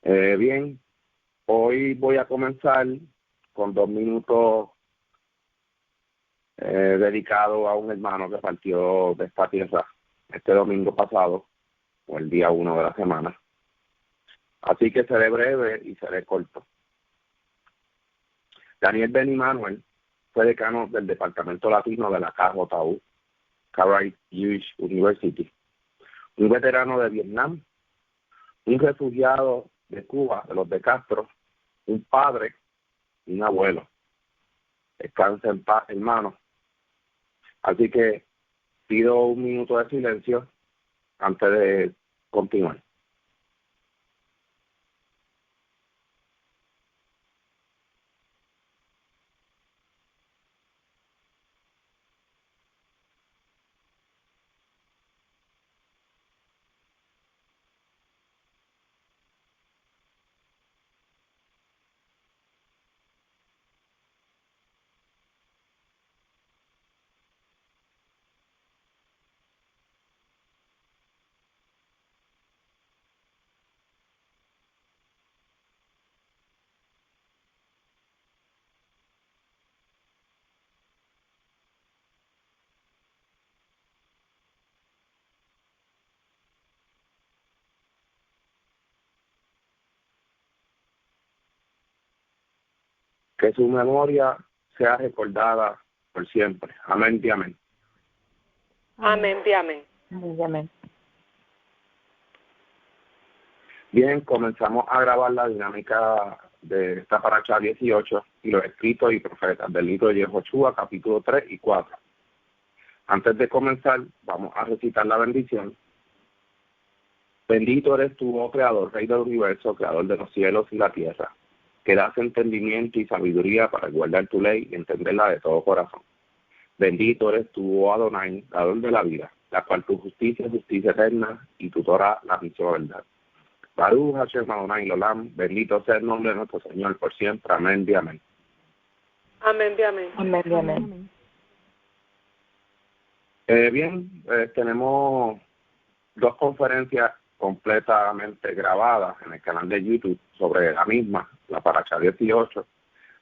Bien, hoy voy a comenzar con 2 minutos dedicados a un hermano que partió de esta tierra este domingo pasado, o el día 1 de la semana. Así que seré breve y seré corto. Daniel Benny Manuel fue decano del Departamento Latino de la KJU, Cartwright Jewish University, un veterano de Vietnam, un refugiado de Cuba, de los de Castro, un padre y un abuelo. Descansa en paz, hermano. Así que pido 1 minuto de silencio antes de continuar. Que su memoria sea recordada por siempre. Amén y amén. Amén y amén. Amén y amén. Bien, comenzamos a grabar la dinámica de esta paracha 18 y los escritos y profetas del libro de Yehoshua, capítulo 3 y 4. Antes de comenzar, vamos a recitar la bendición. Bendito eres tú, oh Creador, Rey del universo, Creador de los cielos y la tierra, que das entendimiento y sabiduría para guardar tu ley y entenderla de todo corazón. Bendito eres tú, oh Adonai, dador de la vida, la cual tu justicia es justicia eterna y tu Torah la misma verdad. Baruch Hashem Adonai Olam, bendito sea el nombre de nuestro Señor por siempre. Amén y amén. Amén y amén. Amén y amén. Bien, tenemos 2 conferencias completamente grabadas en el canal de YouTube sobre la misma, la paracha 18.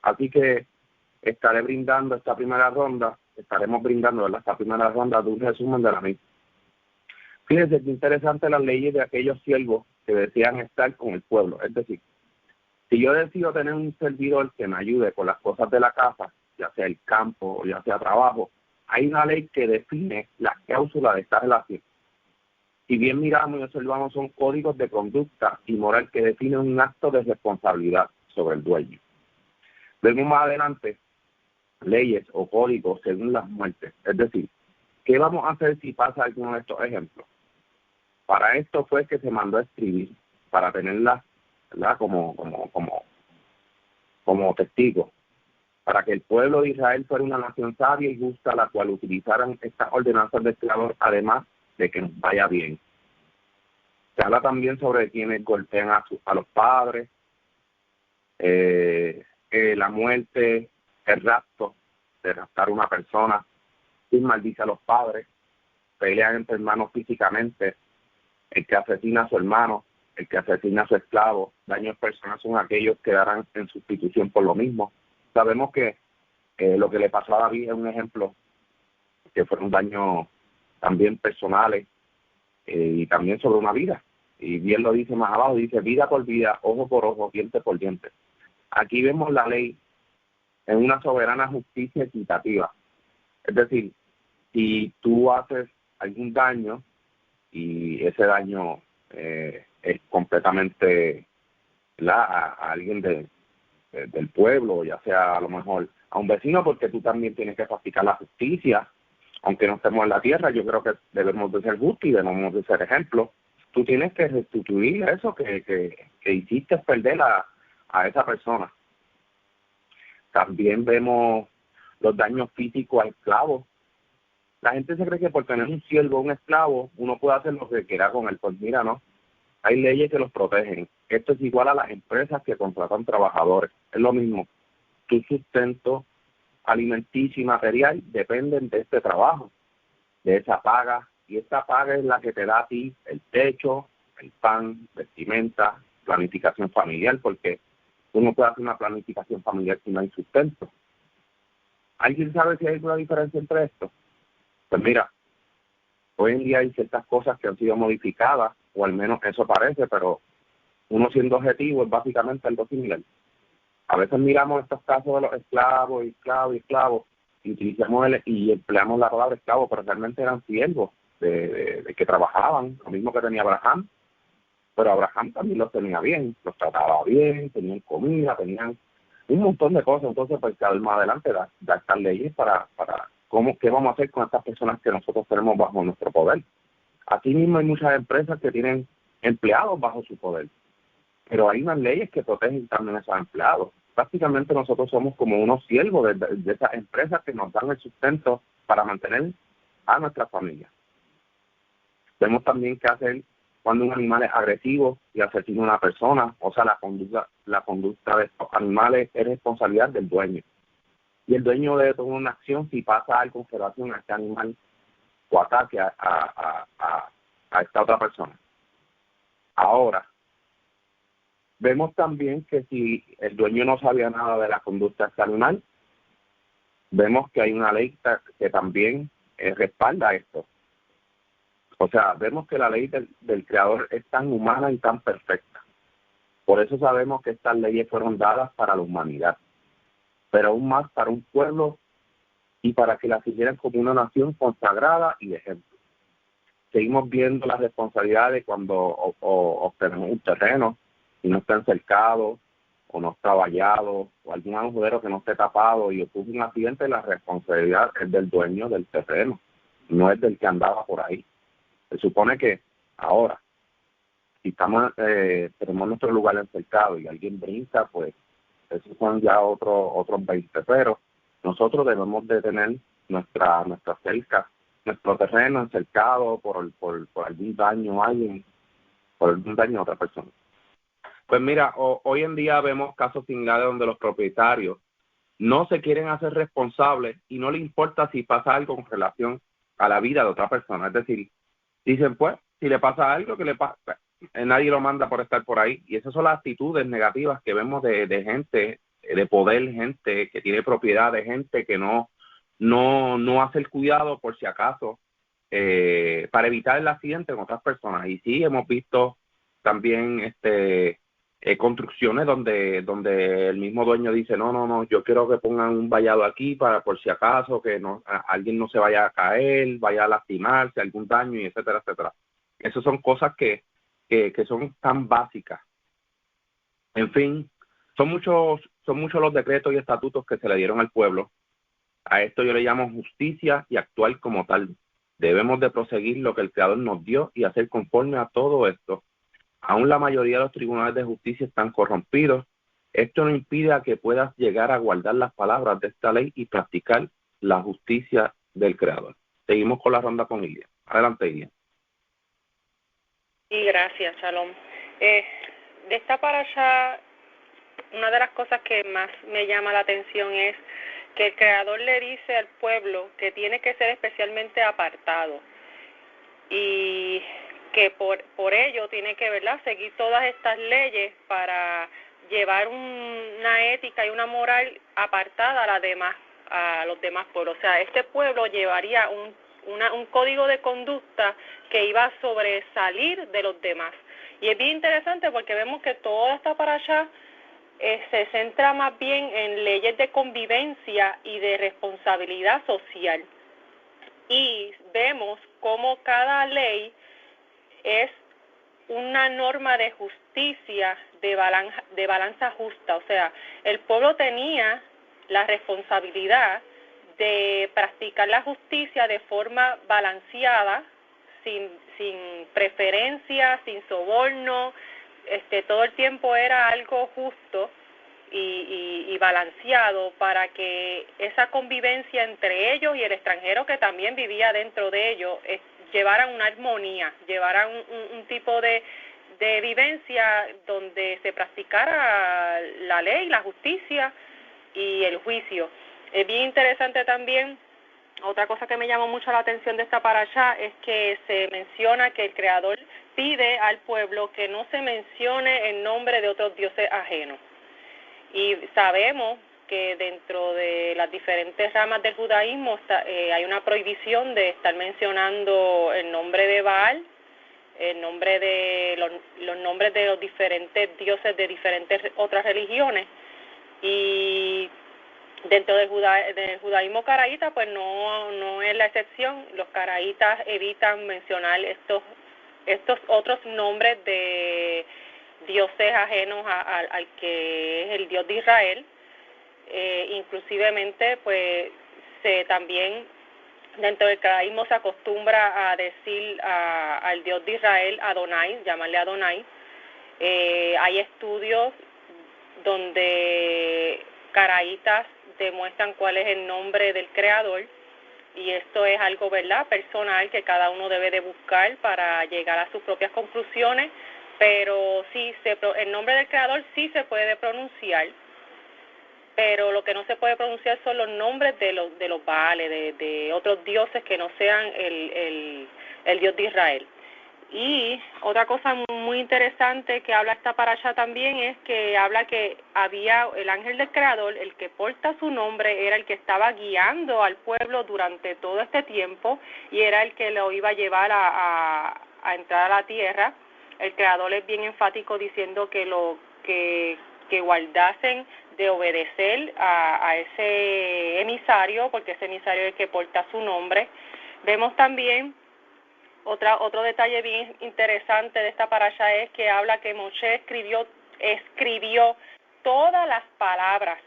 Así que estaremos brindando esta primera ronda de un resumen de la misma. Fíjense qué interesante las leyes de aquellos siervos que desean estar con el pueblo. Es decir, si yo decido tener un servidor que me ayude con las cosas de la casa, ya sea el campo o ya sea trabajo, hay una ley que define las cláusulas de esta relación. Si bien miramos y observamos, son códigos de conducta y moral que definen un acto de responsabilidad sobre el dueño. Vemos más adelante leyes o códigos según las muertes. Es decir, ¿qué vamos a hacer si pasa alguno de estos ejemplos? Para esto fue que se mandó a escribir, para tenerlas, ¿verdad?, como testigo, para que el pueblo de Israel fuera una nación sabia y justa, la cual utilizaran estas ordenanzas del Creador, además de que nos vaya bien. Se habla también sobre quienes golpean a los padres, la muerte, el rapto, de raptar a una persona, y maldice a los padres, pelean entre hermanos físicamente, el que asesina a su hermano, el que asesina a su esclavo, daños personales son aquellos que darán en sustitución por lo mismo. Sabemos que lo que le pasó a David es un ejemplo que fueron daños también personales y también sobre una vida. Y bien lo dice más abajo, dice vida por vida, ojo por ojo, diente por diente. Aquí vemos la ley en una soberana justicia equitativa. Es decir, si tú haces algún daño y ese daño es completamente a alguien del pueblo, ya sea a lo mejor a un vecino, porque tú también tienes que practicar la justicia, aunque no estemos en la tierra. Yo creo que debemos de ser justos y debemos de ser ejemplos. Tú tienes que restituir eso que hiciste perder a esa persona. También vemos los daños físicos a esclavos. La gente se cree que por tener un siervo o un esclavo, uno puede hacer lo que quiera con él. Pues mira, no. Hay leyes que los protegen. Esto es igual a las empresas que contratan trabajadores. Es lo mismo. Tu sustento alimenticio y material dependen de este trabajo, de esa paga. Y esta paga es la que te da a ti el techo, el pan, vestimenta, planificación familiar, porque uno puede hacer una planificación familiar si no hay sustento. ¿Alguien sabe si hay alguna diferencia entre esto? Pues mira, hoy en día hay ciertas cosas que han sido modificadas, o al menos eso parece, pero uno siendo objetivo es básicamente algo similar. A veces miramos estos casos de los esclavos, y utilizamos y empleamos la palabra esclavo, pero realmente eran siervos de que trabajaban, lo mismo que tenía Abraham, pero Abraham también los tenía bien, los trataba bien, tenían comida, tenían un montón de cosas. Entonces, pues más adelante da estas leyes para qué vamos a hacer con estas personas que nosotros tenemos bajo nuestro poder. Aquí mismo hay muchas empresas que tienen empleados bajo su poder, pero hay unas leyes que protegen también a esos empleados. Prácticamente nosotros somos como unos siervos de esas empresas que nos dan el sustento para mantener a nuestra familia. Vemos también qué hacer cuando un animal es agresivo y asesina a una persona. O sea, la conducta de estos animales es responsabilidad del dueño. Y el dueño debe tomar una acción si pasa algo con relación a este animal o ataque a esta otra persona. Ahora, vemos también que si el dueño no sabía nada de la conducta de este animal, vemos que hay una ley que también respalda esto. O sea, vemos que la ley del Creador es tan humana y tan perfecta. Por eso sabemos que estas leyes fueron dadas para la humanidad, pero aún más para un pueblo y para que la siguieran como una nación consagrada y de ejemplo. Seguimos viendo las responsabilidades cuando obtenemos un terreno y no está encercado, o no está vallado, o algún agujero que no esté tapado y ocurre un accidente, la responsabilidad es del dueño del terreno, no es del que andaba por ahí. Se supone que ahora, si tenemos nuestro lugar encercado y alguien brinca, pues esos son ya otros 20, pero nosotros debemos de tener nuestra cerca, nuestro terreno encercado por algún daño a alguien, por algún daño a otra persona. Pues mira, hoy en día vemos casos similares donde los propietarios no se quieren hacer responsables y no les importa si pasa algo con relación a la vida de otra persona. Es decir, dicen, pues, si le pasa algo, que le pasa, nadie lo manda por estar por ahí. Y esas son las actitudes negativas que vemos de gente, de poder, gente que tiene propiedad, de gente que no hace el cuidado por si acaso, para evitar el accidente con otras personas. Y sí, hemos visto también construcciones donde el mismo dueño dice, no, yo quiero que pongan un vallado aquí para por si acaso que alguien no se vaya a caer, vaya a lastimarse, algún daño, y etcétera, etcétera. Esas son cosas que son tan básicas. En fin, son muchos los decretos y estatutos que se le dieron al pueblo. A esto yo le llamo justicia y actuar como tal. Debemos de proseguir lo que el Creador nos dio y hacer conforme a todo esto. Aún la mayoría de los tribunales de justicia están corrompidos. Esto no impide a que puedas llegar a guardar las palabras de esta ley y practicar la justicia del Creador. Seguimos con la ronda con Ilia. Adelante, Ilia. Y gracias, Shalom. De esta parasha, una de las cosas que más me llama la atención es que el Creador le dice al pueblo que tiene que ser especialmente apartado y que por ello tiene que, ¿verdad?, seguir todas estas leyes para llevar una ética y una moral apartada a los demás pueblos. O sea, este pueblo llevaría un código de conducta que iba a sobresalir de los demás. Y es bien interesante porque vemos que toda esta parasha se centra más bien en leyes de convivencia y de responsabilidad social. Y vemos cómo cada ley es una norma de justicia, de balanza justa. O sea, el pueblo tenía la responsabilidad de practicar la justicia de forma balanceada, sin preferencia, sin soborno. Todo el tiempo era algo justo y balanceado para que esa convivencia entre ellos y el extranjero que también vivía dentro de ellos llevaran una armonía, llevaran un tipo de vivencia donde se practicara la ley, la justicia y el juicio. Es bien interesante también, otra cosa que me llamó mucho la atención de esta parasha es que se menciona que el Creador pide al pueblo que no se mencione el nombre de otros dioses ajenos. Y sabemos que dentro de las diferentes ramas del judaísmo hay una prohibición de estar mencionando el nombre de Baal, el nombre de los nombres de los diferentes dioses de diferentes otras religiones. Y dentro del judaísmo caraíta, pues no es la excepción. Los caraítas evitan mencionar estos otros nombres de dioses ajenos al que es el Dios de Israel. Inclusivemente, pues también dentro del caraísmo se acostumbra a decir al Dios de Israel Adonai, llamarle Adonai. Hay estudios donde caraítas demuestran cuál es el nombre del Creador, y esto es algo, ¿verdad?, personal, que cada uno debe de buscar para llegar a sus propias conclusiones, pero sí, el nombre del Creador sí se puede pronunciar, pero lo que no se puede pronunciar son los nombres de los Baales, de otros dioses que no sean el Dios de Israel. Y otra cosa muy interesante que habla esta parasha también es que habla que había el ángel del Creador, el que porta su nombre, era el que estaba guiando al pueblo durante todo este tiempo y era el que lo iba a llevar a entrar a la tierra. El Creador es bien enfático diciendo que guardasen de obedecer a ese emisario, porque ese emisario es el que porta su nombre. Vemos también otro detalle bien interesante de esta parasha es que habla que Moshe escribió todas las palabras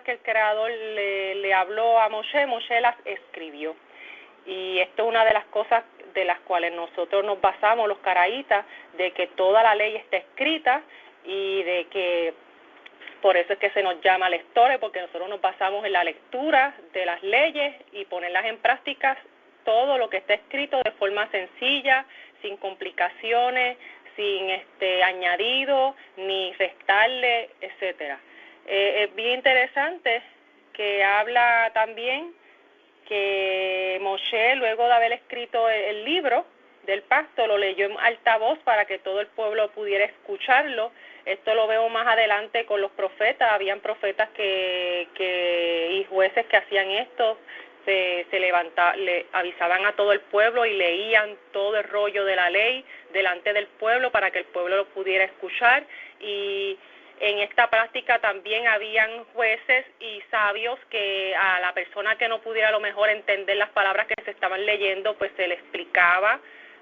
que el Creador le habló a Moshe las escribió. Y esto es una de las cosas de las cuales nosotros nos basamos, los caraítas, de que toda la ley está escrita y de que por eso es que se nos llama lectores, porque nosotros nos basamos en la lectura de las leyes y ponerlas en práctica, todo lo que está escrito de forma sencilla, sin complicaciones, sin añadido, ni restarle, etcétera. Es bien interesante que habla también que Moshe, luego de haber escrito el libro del pacto, lo leyó en alta voz para que todo el pueblo pudiera escucharlo. Esto lo veo más adelante con los profetas. Habían profetas y jueces que hacían esto. Se le avisaban a todo el pueblo y leían todo el rollo de la ley delante del pueblo para que el pueblo lo pudiera escuchar. Y en esta práctica también habían jueces y sabios que a la persona que no pudiera a lo mejor entender las palabras que se estaban leyendo, pues se le explicaba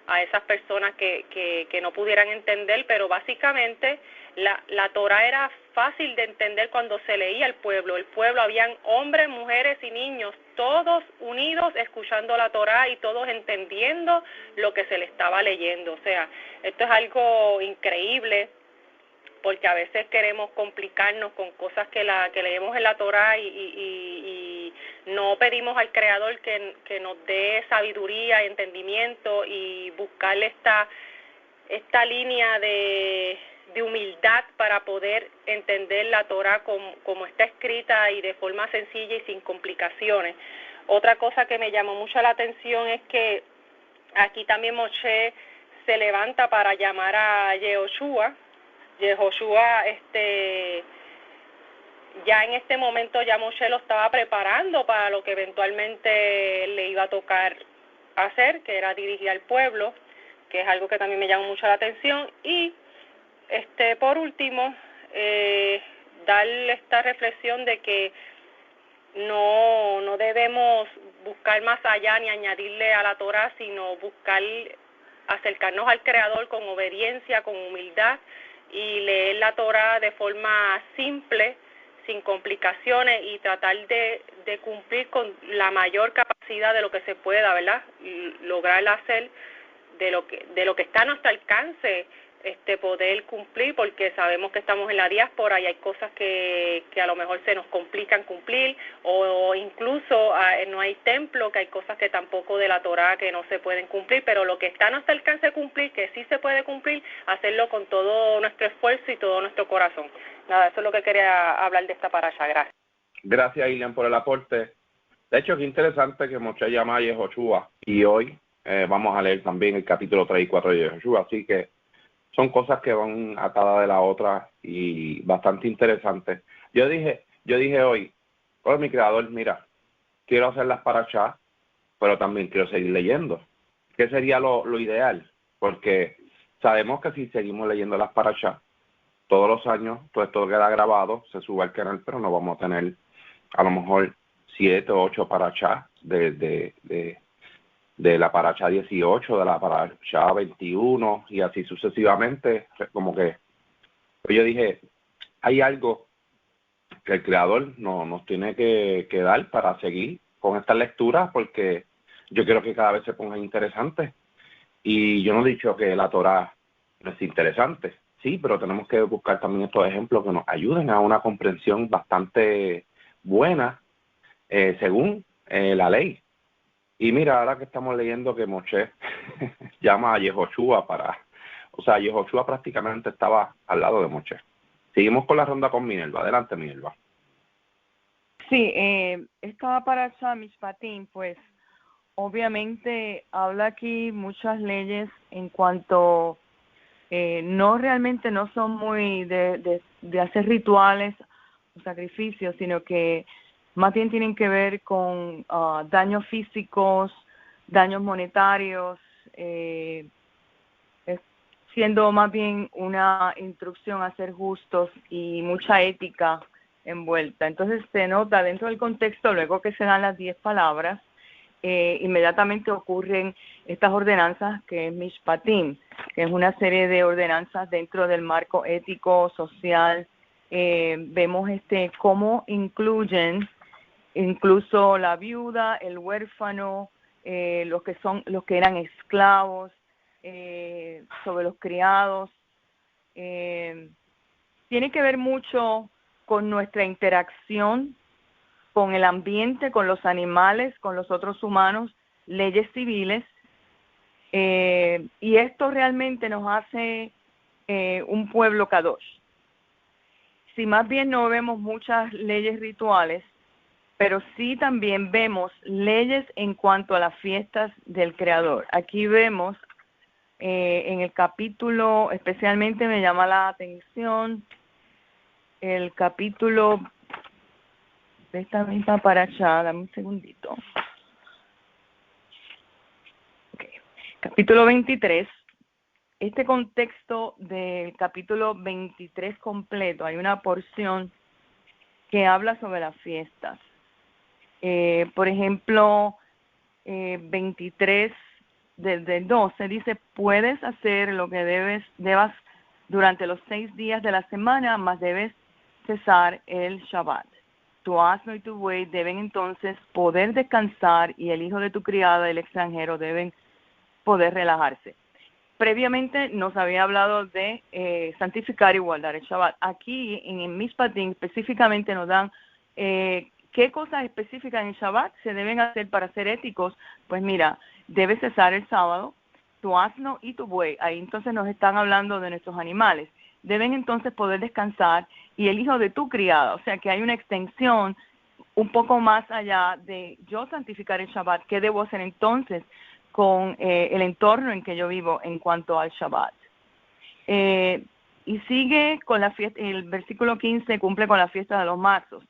a esas personas que no pudieran entender, pero básicamente la Torá era fácil de entender cuando se leía al pueblo. El pueblo, habían hombres, mujeres y niños, todos unidos escuchando la Torá y todos entendiendo lo que se le estaba leyendo. O sea, esto es algo increíble, porque a veces queremos complicarnos con cosas que leemos en la Torá y no pedimos al Creador que nos dé sabiduría y entendimiento y buscar esta línea de humildad para poder entender la Torá como está escrita y de forma sencilla y sin complicaciones. Otra cosa que me llamó mucho la atención es que aquí también Moshe se levanta para llamar a Yehoshua, ya en este momento ya Moshe lo estaba preparando para lo que eventualmente le iba a tocar hacer, que era dirigir al pueblo, que es algo que también me llamó mucho la atención. Y por último, darle esta reflexión de que no debemos buscar más allá ni añadirle a la Torá, sino buscar acercarnos al Creador con obediencia, con humildad, y leer la Torá de forma simple, sin complicaciones, y tratar de cumplir con la mayor capacidad de lo que se pueda, ¿verdad? Lograr hacer de lo que está a nuestro alcance, poder cumplir, porque sabemos que estamos en la diáspora y hay cosas que a lo mejor se nos complican cumplir, o incluso no hay templo, que hay cosas que tampoco de la Torá que no se pueden cumplir, pero lo que está a nuestro alcance cumplir, que sí se puede cumplir, hacerlo con todo nuestro esfuerzo y todo nuestro corazón. Nada, eso es lo que quería hablar de esta parasha. Gracias. Gracias, Ilian, por el aporte. De hecho, es interesante que Moshe llama a Yehoshua y hoy vamos a leer también el capítulo 3 y 4 de Joshua, así que son cosas que van atadas de la otra y bastante interesantes. Yo dije hoy, mi creador, mira, quiero hacer las parashá, pero también quiero seguir leyendo. ¿Qué sería lo ideal? Porque sabemos que si seguimos leyendo las parashá todos los años, todo esto queda grabado, se sube al canal, pero no vamos a tener a lo mejor 7 o 8 parashá de la parashá 18, de la parashá 21 y así sucesivamente. Como que yo dije, hay algo que el creador nos tiene que dar para seguir con estas lecturas, porque yo quiero que cada vez se pongan interesantes. Y yo no he dicho que la Torá no es interesante, sí, pero tenemos que buscar también estos ejemplos que nos ayuden a una comprensión bastante buena según la ley. Y mira, ahora que estamos leyendo que Moshe llama a Yehoshua Yehoshua prácticamente estaba al lado de Moshe. Seguimos con la ronda con Minerva. Adelante, Minerva. Sí, esta parasha Mishpatim, pues obviamente habla aquí muchas leyes en cuanto no realmente no son muy de hacer rituales o sacrificios, sino que más bien tienen que ver con daños físicos, daños monetarios, siendo más bien una instrucción a ser justos y mucha ética envuelta. Entonces se nota dentro del contexto, luego que se dan las 10 palabras, inmediatamente ocurren estas ordenanzas que es Mishpatim, que es una serie de ordenanzas dentro del marco ético, social. Vemos cómo incluyen incluso la viuda, el huérfano, los que eran esclavos, sobre los criados. Tiene que ver mucho con nuestra interacción con el ambiente, con los animales, con los otros humanos, leyes civiles, y esto realmente nos hace un pueblo kadosh. Si más bien no vemos muchas leyes rituales, pero sí también vemos leyes en cuanto a las fiestas del Creador. Aquí vemos en el capítulo, especialmente me llama la atención, el capítulo de esta misma parashá, dame un segundito. Okay. Capítulo 23. Este contexto del capítulo 23 completo, hay una porción que habla sobre las fiestas. Por ejemplo, 23 desde el 12 dice, puedes hacer lo que debas durante los 6 días de la semana, mas debes cesar el Shabbat. Tu asno y tu buey deben entonces poder descansar y el hijo de tu criada y el extranjero deben poder relajarse. Previamente nos había hablado de santificar y guardar el Shabbat. Aquí en Mishpatim específicamente nos dan qué cosas específicas en el Shabbat se deben hacer para ser éticos. Pues mira, debes cesar el sábado, tu asno y tu buey. Ahí entonces nos están hablando de nuestros animales. Deben entonces poder descansar y el hijo de tu criada. O sea que hay una extensión un poco más allá de yo santificar el Shabbat. ¿Qué debo hacer entonces con el entorno en que yo vivo en cuanto al Shabbat? Y sigue con la fiesta, el versículo 15 cumple con la fiesta de los mazos.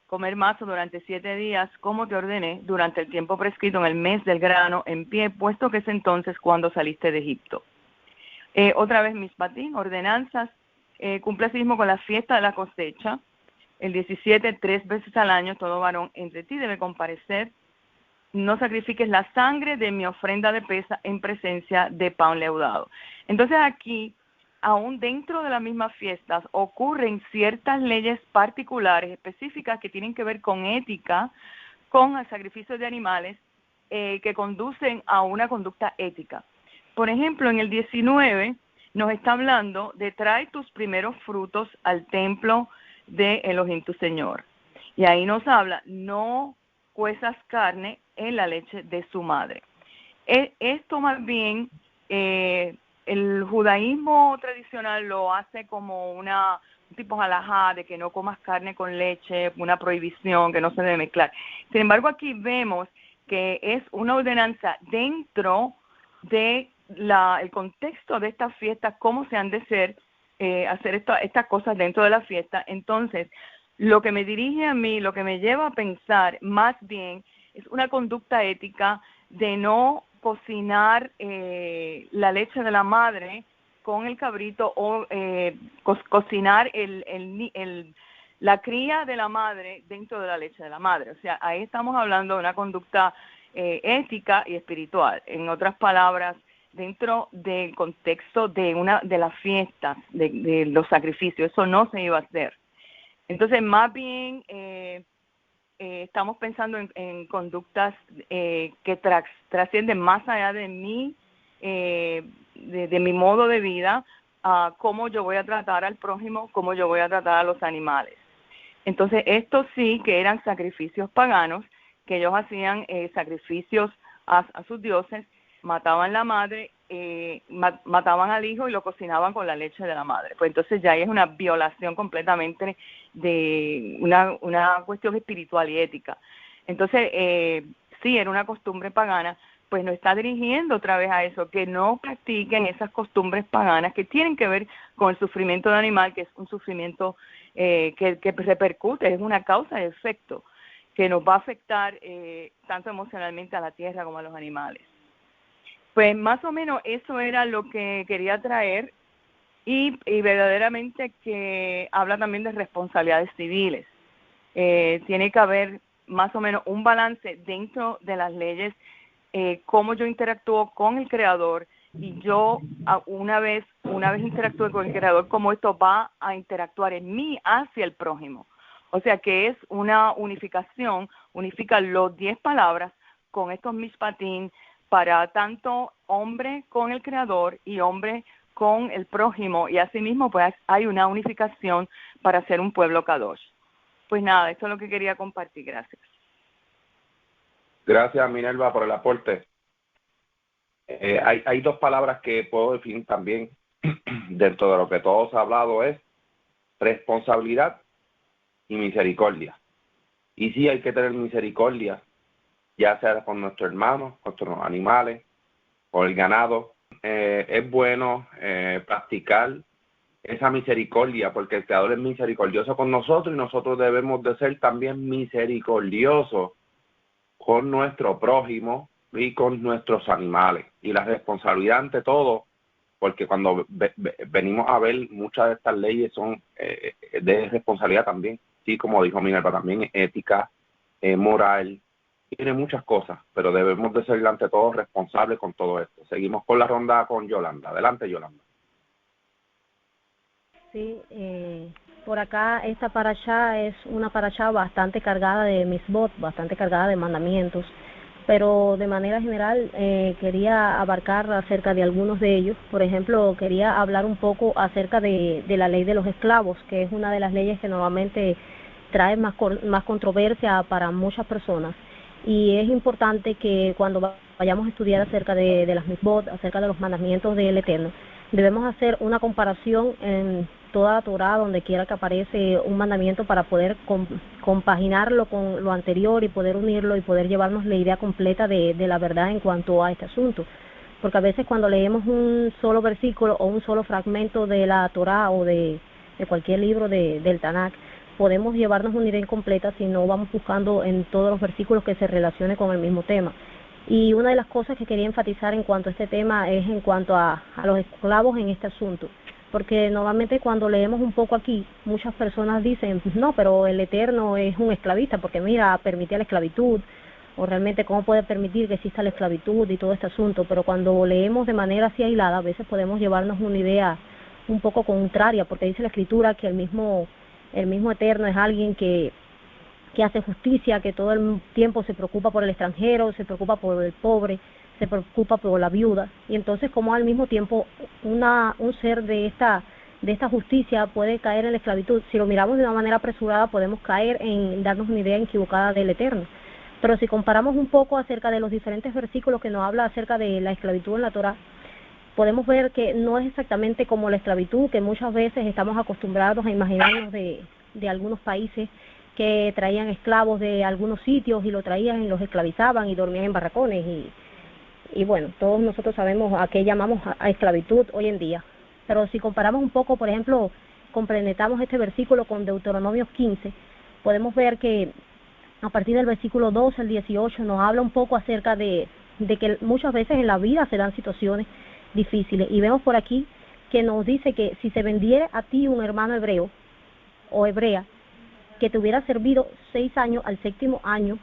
Comer mazo durante 7 días, como te ordené, durante el tiempo prescrito en el mes del grano en pie, puesto que es entonces cuando saliste de Egipto. Otra vez Mishpatim, ordenanzas, cumple así mismo con la fiesta de la cosecha. El 17, 3 veces al año, todo varón entre ti debe comparecer. No sacrifiques la sangre de mi ofrenda de pesa en presencia de pan leudado. Entonces aquí, aún dentro de las mismas fiestas, ocurren ciertas leyes particulares, específicas, que tienen que ver con ética, con el sacrificio de animales, que conducen a una conducta ética. Por ejemplo, en el 19 nos está hablando de trae tus primeros frutos al templo de Elohim tu Señor. Y ahí nos habla, no cuezas carne en la leche de su madre. Esto más bien, el judaísmo tradicional lo hace como un tipo halajá de que no comas carne con leche, una prohibición que no se debe mezclar. Sin embargo, aquí vemos que es una ordenanza dentro de el contexto de estas fiestas, cómo se han de hacer estas cosas dentro de la fiesta. Entonces, lo que me dirige a mí, lo que me lleva a pensar más bien es una conducta ética de no cocinar la leche de la madre con el cabrito o cocinar la cría de la madre dentro de la leche de la madre. O sea, ahí estamos hablando de una conducta ética y espiritual. En otras palabras, dentro del contexto de las fiestas, de los sacrificios, eso no se iba a hacer. Entonces, más bien estamos pensando en conductas que trascienden más allá de mí, de mi modo de vida, cómo yo voy a tratar al prójimo, cómo yo voy a tratar a los animales. Entonces, estos sí que eran sacrificios paganos, que ellos hacían sacrificios a sus dioses, mataban la madre, mataban al hijo y lo cocinaban con la leche de la madre. Pues entonces ya es una violación completamente de una cuestión espiritual y ética. Entonces, sí, era una costumbre pagana, pues nos está dirigiendo otra vez a eso, que no practiquen esas costumbres paganas que tienen que ver con el sufrimiento del animal, que es un sufrimiento que repercute, es una causa y efecto, que nos va a afectar tanto emocionalmente a la tierra como a los animales. Pues más o menos eso era lo que quería traer y verdaderamente que habla también de responsabilidades civiles. Tiene que haber más o menos un balance dentro de las leyes, cómo yo interactúo con el Creador y yo una vez interactúe con el Creador, cómo esto va a interactuar en mí hacia el prójimo. O sea que es una unificación, unifica los 10 palabras con estos mishpatim, para tanto hombre con el Creador y hombre con el prójimo, y asimismo pues hay una unificación para ser un pueblo kadosh. Pues nada, esto es lo que quería compartir. Gracias. Gracias, Minerva, por el aporte. Hay dos palabras que puedo definir también dentro de lo que todos ha hablado, es responsabilidad y misericordia. Y sí, hay que tener misericordia, ya sea con nuestros hermanos, con nuestros animales, con el ganado. Es bueno practicar esa misericordia, porque el Creador es misericordioso con nosotros y nosotros debemos de ser también misericordiosos con nuestro prójimo y con nuestros animales. Y la responsabilidad ante todo, porque cuando venimos a ver, muchas de estas leyes son de responsabilidad también, sí, como dijo Minerva, también ética, moral, tiene muchas cosas, pero debemos de ser ante todo responsables con todo esto. Seguimos con la ronda con Yolanda. Adelante, Yolanda. Sí, por acá esta parashá es una parashá bastante cargada de misbot, bastante cargada de mandamientos, pero de manera general quería abarcar acerca de algunos de ellos. Por ejemplo, quería hablar un poco acerca de la ley de los esclavos, que es una de las leyes que normalmente trae más controversia para muchas personas. Y es importante que cuando vayamos a estudiar acerca de las misbot, acerca de los mandamientos del Eterno, debemos hacer una comparación en toda la Torá, donde quiera que aparece un mandamiento, para poder compaginarlo con lo anterior y poder unirlo y poder llevarnos la idea completa de la verdad en cuanto a este asunto. Porque a veces cuando leemos un solo versículo o un solo fragmento de la Torá o de cualquier libro del Tanakh, podemos llevarnos una idea incompleta si no vamos buscando en todos los versículos que se relacione con el mismo tema. Y una de las cosas que quería enfatizar en cuanto a este tema es en cuanto a los esclavos en este asunto. Porque normalmente cuando leemos un poco aquí, muchas personas dicen, no, pero el Eterno es un esclavista, porque mira, permite la esclavitud, o realmente cómo puede permitir que exista la esclavitud y todo este asunto. Pero cuando leemos de manera así aislada, a veces podemos llevarnos una idea un poco contraria, porque dice la Escritura que el mismo Eterno es alguien que hace justicia, que todo el tiempo se preocupa por el extranjero, se preocupa por el pobre, se preocupa por la viuda. Y entonces, como al mismo tiempo un ser de esta justicia puede caer en la esclavitud. Si lo miramos de una manera apresurada, podemos caer en darnos una idea equivocada del Eterno. Pero si comparamos un poco acerca de los diferentes versículos que nos habla acerca de la esclavitud en la Torá, podemos ver que no es exactamente como la esclavitud que muchas veces estamos acostumbrados a imaginarnos de algunos países, que traían esclavos de algunos sitios y lo traían y los esclavizaban y dormían en barracones y bueno, todos nosotros sabemos a qué llamamos a esclavitud hoy en día. Pero si comparamos un poco, por ejemplo, complementamos este versículo con Deuteronomio 15, podemos ver que a partir del versículo 12 al 18 nos habla un poco acerca de que muchas veces en la vida se dan situaciones difíciles. Y vemos por aquí que nos dice que si se vendiera a ti un hermano hebreo o hebrea, que te hubiera servido 6 años, al 7º año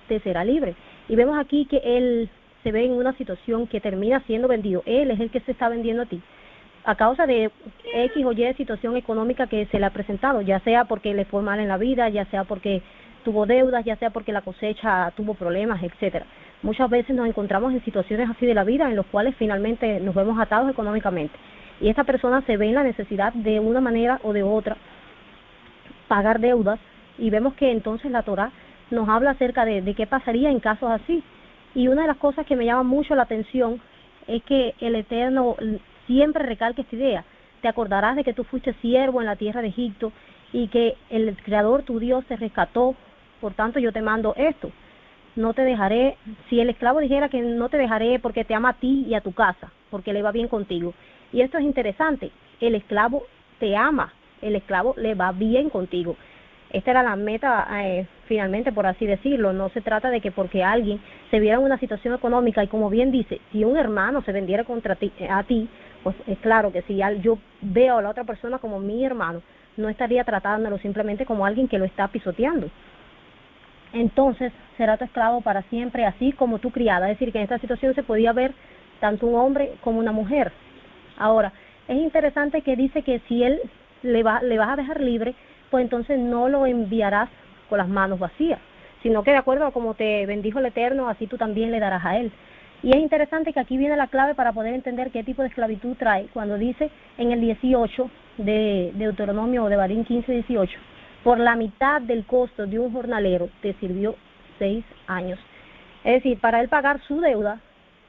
te será libre. Y vemos aquí que él se ve en una situación que termina siendo vendido. Él es el que se está vendiendo a ti, a causa de X o Y situación económica que se le ha presentado, ya sea porque le fue mal en la vida, ya sea porque tuvo deudas, ya sea porque la cosecha tuvo problemas, etcétera. Muchas veces nos encontramos en situaciones así de la vida en los cuales finalmente nos vemos atados económicamente. Y esta persona se ve en la necesidad de una manera o de otra pagar deudas, y vemos que entonces la Torá nos habla acerca de qué pasaría en casos así. Y una de las cosas que me llama mucho la atención es que el Eterno siempre recalca esta idea. Te acordarás de que tú fuiste siervo en la tierra de Egipto y que el Creador, tu Dios, te rescató, por tanto yo te mando esto. No te dejaré. Si el esclavo dijera que no te dejaré porque te ama a ti y a tu casa, porque le va bien contigo. Y esto es interesante, el esclavo te ama, el esclavo le va bien contigo. Esta era la meta, finalmente, por así decirlo. No se trata de que porque alguien se viera en una situación económica, y como bien dice, si un hermano se vendiera contra ti, a ti, pues es claro que si yo veo a la otra persona como mi hermano, no estaría tratándolo simplemente como alguien que lo está pisoteando. Entonces será tu esclavo para siempre, así como tu criada. Es decir, que en esta situación se podía ver tanto un hombre como una mujer. Ahora, es interesante que dice que si él le vas a dejar libre, pues entonces no lo enviarás con las manos vacías, sino que de acuerdo a como te bendijo el Eterno, así tú también le darás a él. Y es interesante que aquí viene la clave para poder entender qué tipo de esclavitud trae, cuando dice en el 18 de Deuteronomio o de Barín 15:18, por la mitad del costo de un jornalero te sirvió 6 años. Es decir, para él pagar su deuda,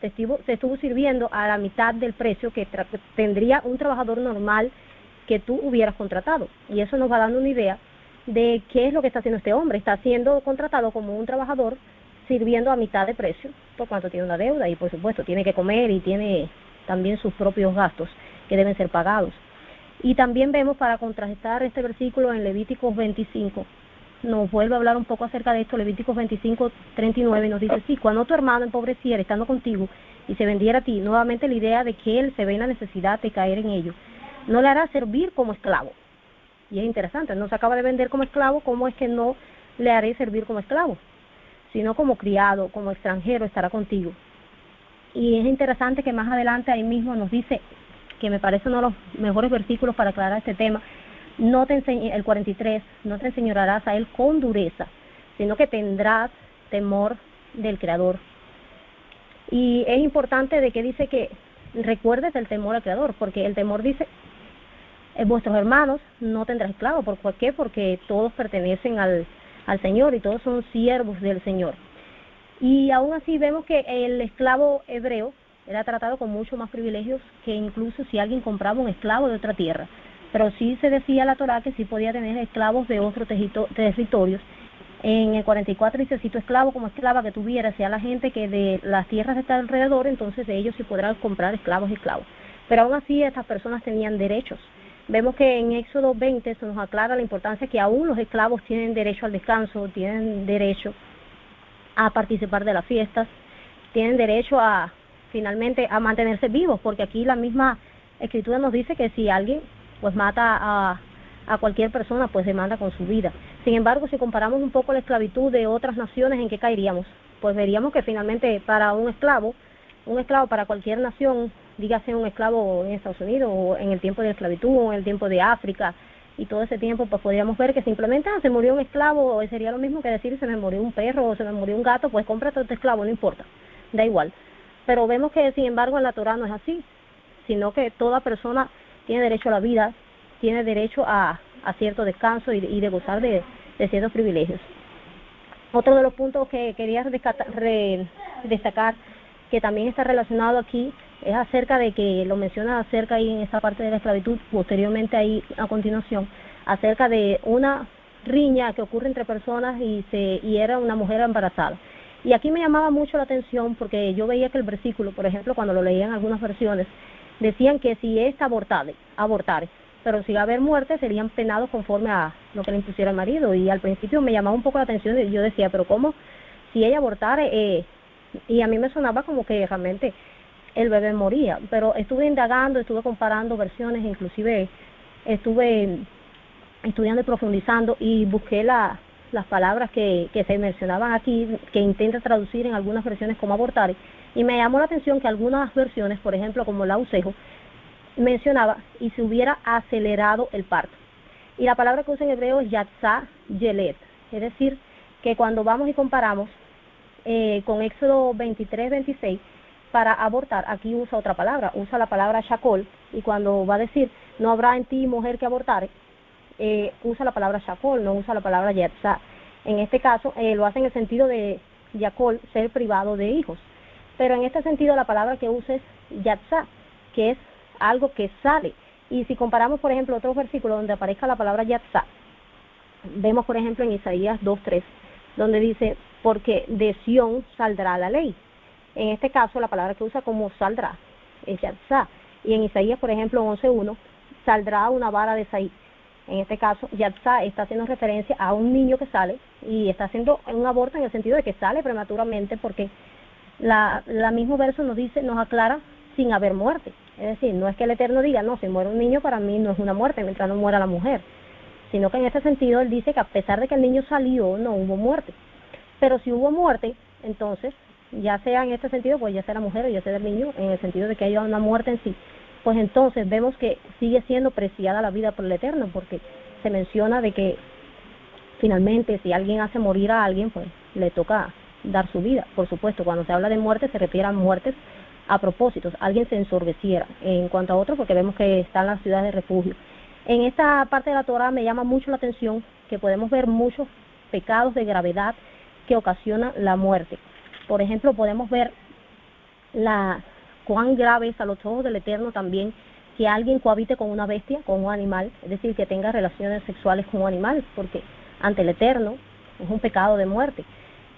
se estuvo sirviendo a la mitad del precio que tendría un trabajador normal que tú hubieras contratado. Y eso nos va dando una idea de qué es lo que está haciendo este hombre. Está siendo contratado como un trabajador, sirviendo a mitad de precio, por cuanto tiene una deuda y por supuesto tiene que comer y tiene también sus propios gastos que deben ser pagados. Y también vemos, para contrastar este versículo, en Levíticos 25, nos vuelve a hablar un poco acerca de esto. Levíticos 25:39 nos dice: sí, cuando tu hermano empobreciera estando contigo y se vendiera a ti, nuevamente la idea de que él se ve en la necesidad de caer en ello, no le hará servir como esclavo. Y es interesante, no se acaba de vender como esclavo, ¿cómo es que no le haré servir como esclavo? Sino como criado, como extranjero estará contigo. Y es interesante que más adelante ahí mismo nos dice, que me parece uno de los mejores versículos para aclarar este tema, el 43, no te enseñorearás a él con dureza, sino que tendrás temor del Creador. Y es importante de que dice que recuerdes el temor al Creador, porque el temor dice: vuestros hermanos no tendrás esclavos. ¿Por qué? Porque todos pertenecen al Señor y todos son siervos del Señor. Y aún así vemos que el esclavo hebreo era tratado con mucho más privilegios que incluso si alguien compraba un esclavo de otra tierra. Pero sí se decía la Torá que sí podía tener esclavos de otros territorios. En el 44 dice: si tu esclavo como esclava que tuviera sea la gente que de las tierras está alrededor, entonces de ellos sí podrán comprar esclavos y esclavos. Pero aún así estas personas tenían derechos. Vemos que en Éxodo 20 se nos aclara la importancia que aún los esclavos tienen derecho al descanso, tienen derecho a participar de las fiestas, tienen derecho finalmente a mantenerse vivos, porque aquí la misma Escritura nos dice que si alguien pues mata a cualquier persona, pues demanda con su vida. Sin embargo, si comparamos un poco la esclavitud de otras naciones, ¿en qué caeríamos? Pues veríamos que finalmente para un esclavo para cualquier nación, dígase un esclavo en Estados Unidos o en el tiempo de la esclavitud o en el tiempo de África y todo ese tiempo, pues podríamos ver que simplemente se murió un esclavo, o sería lo mismo que decir: se me murió un perro o se me murió un gato, pues cómprate este esclavo, no importa, da igual. Pero vemos que sin embargo en la Torá no es así, sino que toda persona tiene derecho a la vida, tiene derecho a cierto descanso y de gozar de ciertos privilegios. Otro de los puntos que quería destacar, que también está relacionado aquí, es acerca de que lo menciona acerca ahí en esta parte de la esclavitud, posteriormente ahí a continuación, acerca de una riña que ocurre entre personas y era una mujer embarazada. Y aquí me llamaba mucho la atención porque yo veía que el versículo, por ejemplo, cuando lo leía en algunas versiones, decían que si ésta abortare, pero si va a haber muerte serían penados conforme a lo que le impusiera el marido. Y al principio me llamaba un poco la atención y yo decía, pero ¿cómo? Si ella abortare, y a mí me sonaba como que realmente el bebé moría. Pero estuve indagando, estuve comparando versiones, inclusive estuve estudiando y profundizando y busqué las palabras que se mencionaban aquí, que intenta traducir en algunas versiones como abortar, y me llamó la atención que algunas versiones, por ejemplo como la Usejo, mencionaba y se hubiera acelerado el parto. Y la palabra que usa en hebreo es yatzá yelet, es decir, que cuando vamos y comparamos con Éxodo 23-26, para abortar, aquí usa otra palabra, usa la palabra shakol, y cuando va a decir, no habrá en ti mujer que abortare, usa la palabra shakol, no usa la palabra yatzá. En este caso, lo hace en el sentido de yakol, ser privado de hijos. Pero en este sentido, la palabra que usa es yatzá, que es algo que sale. Y si comparamos, por ejemplo, otros versículos donde aparezca la palabra yatzá, vemos, por ejemplo, en Isaías 2:3, donde dice, porque de Sión saldrá la ley. En este caso, la palabra que usa como saldrá es yatzá. Y en Isaías, por ejemplo, 11:1, saldrá una vara de Isaí. En este caso, yatzá está haciendo referencia a un niño que sale y está haciendo un aborto en el sentido de que sale prematuramente, porque la mismo verso nos dice, nos aclara, sin haber muerte. Es decir, no es que el Eterno diga, no, si muere un niño para mí no es una muerte mientras no muera la mujer, sino que en este sentido él dice que a pesar de que el niño salió, no hubo muerte. Pero si hubo muerte, entonces, ya sea en este sentido, pues ya sea la mujer o ya sea el niño, en el sentido de que haya una muerte en sí, pues entonces vemos que sigue siendo preciada la vida por el Eterno, porque se menciona de que finalmente si alguien hace morir a alguien, pues le toca dar su vida. Por supuesto, cuando se habla de muerte se refiere a muertes a propósitos, alguien se ensorbeciera. En cuanto a otro, porque vemos que están las ciudades de refugio. En esta parte de la Torah me llama mucho la atención que podemos ver muchos pecados de gravedad que ocasionan la muerte. Por ejemplo, podemos ver cuán grave es a los ojos del Eterno también que alguien cohabite con una bestia, con un animal, es decir, que tenga relaciones sexuales con un animal, porque ante el Eterno es un pecado de muerte.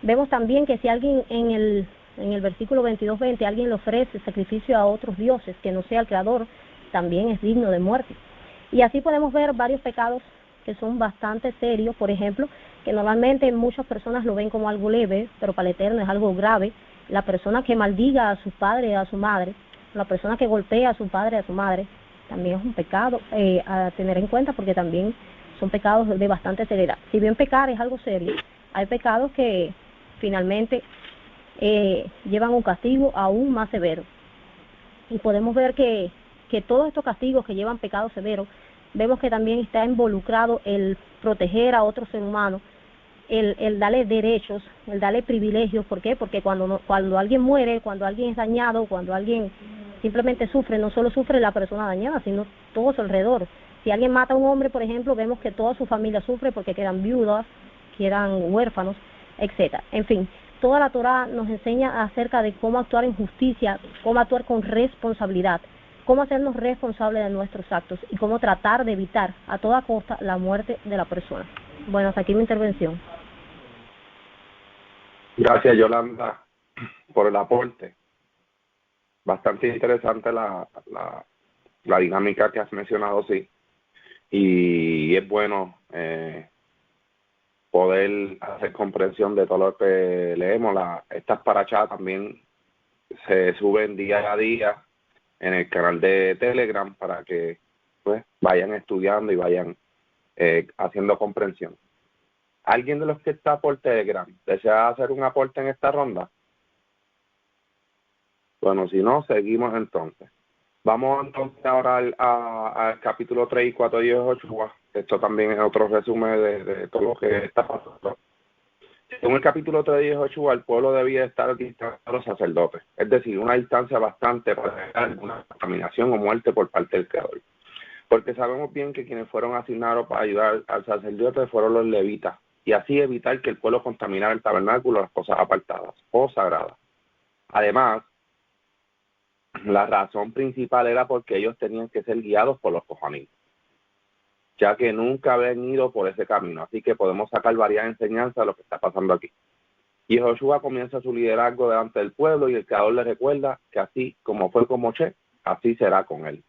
Vemos también que si alguien en el versículo 22:20, alguien le ofrece sacrificio a otros dioses que no sea el Creador, también es digno de muerte. Y así podemos ver varios pecados que son bastante serios, por ejemplo, que normalmente muchas personas lo ven como algo leve, pero para el Eterno es algo grave. La persona que maldiga a su padre y a su madre, la persona que golpea a su padre y a su madre, también es un pecado a tener en cuenta, porque también son pecados de bastante seriedad. Si bien pecar es algo serio, hay pecados que finalmente llevan un castigo aún más severo. Y podemos ver que todos estos castigos que llevan pecados severos, vemos que también está involucrado el proteger a otro ser humano, el darle derechos, el darle privilegios. ¿Por qué? Porque cuando alguien muere, cuando alguien es dañado, cuando alguien simplemente sufre, no solo sufre la persona dañada, sino todo su alrededor. Si alguien mata a un hombre, por ejemplo, vemos que toda su familia sufre porque quedan viudas, quedan huérfanos, etcétera. En fin, toda la Torah nos enseña acerca de cómo actuar en justicia, cómo actuar con responsabilidad, cómo hacernos responsables de nuestros actos y cómo tratar de evitar a toda costa la muerte de la persona. Bueno, hasta aquí mi intervención. Gracias, Yolanda, por el aporte. Bastante interesante la dinámica que has mencionado, sí. Y es bueno poder hacer comprensión de todo lo que leemos. Estas parachas también se suben día a día en el canal de Telegram para que pues vayan estudiando y vayan haciendo comprensión. ¿Alguien de los que está por Telegram desea hacer un aporte en esta ronda? Bueno, si no, seguimos entonces. Vamos entonces ahora al capítulo 3 y 4 de Joshua. Esto también es otro resumen de todo lo que está pasando. En el capítulo 3 de Joshua, el pueblo debía estar distante a los sacerdotes, es decir, una distancia bastante para evitar una contaminación o muerte por parte del Creador. Porque sabemos bien que quienes fueron asignados para ayudar al sacerdote fueron los levitas, y así evitar que el pueblo contaminara el tabernáculo o las cosas apartadas o sagradas. Además, la razón principal era porque ellos tenían que ser guiados por los cojanim. ya que nunca habían ido por ese camino. Así que podemos sacar varias enseñanzas de lo que está pasando aquí. Y Josué comienza su liderazgo delante del pueblo y el Creador le recuerda que así como fue con Moshe, así será con él.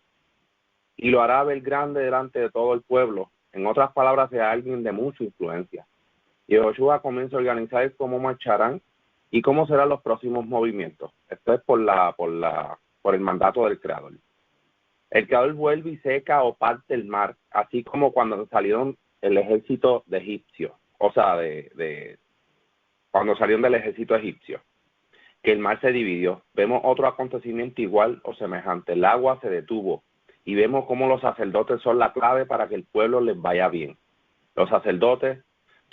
Y lo hará ver grande delante de todo el pueblo. En otras palabras, será alguien de mucha influencia. Y Josué comienza a organizar cómo marcharán y cómo serán los próximos movimientos. Esto es por el mandato del Creador. El Creador vuelve y seca o parte el mar, así como cuando salieron el ejército de egipcio, o sea, cuando salieron del ejército egipcio, que el mar se dividió. Vemos otro acontecimiento igual o semejante. El agua se detuvo y vemos cómo los sacerdotes son la clave para que el pueblo les vaya bien. Los sacerdotes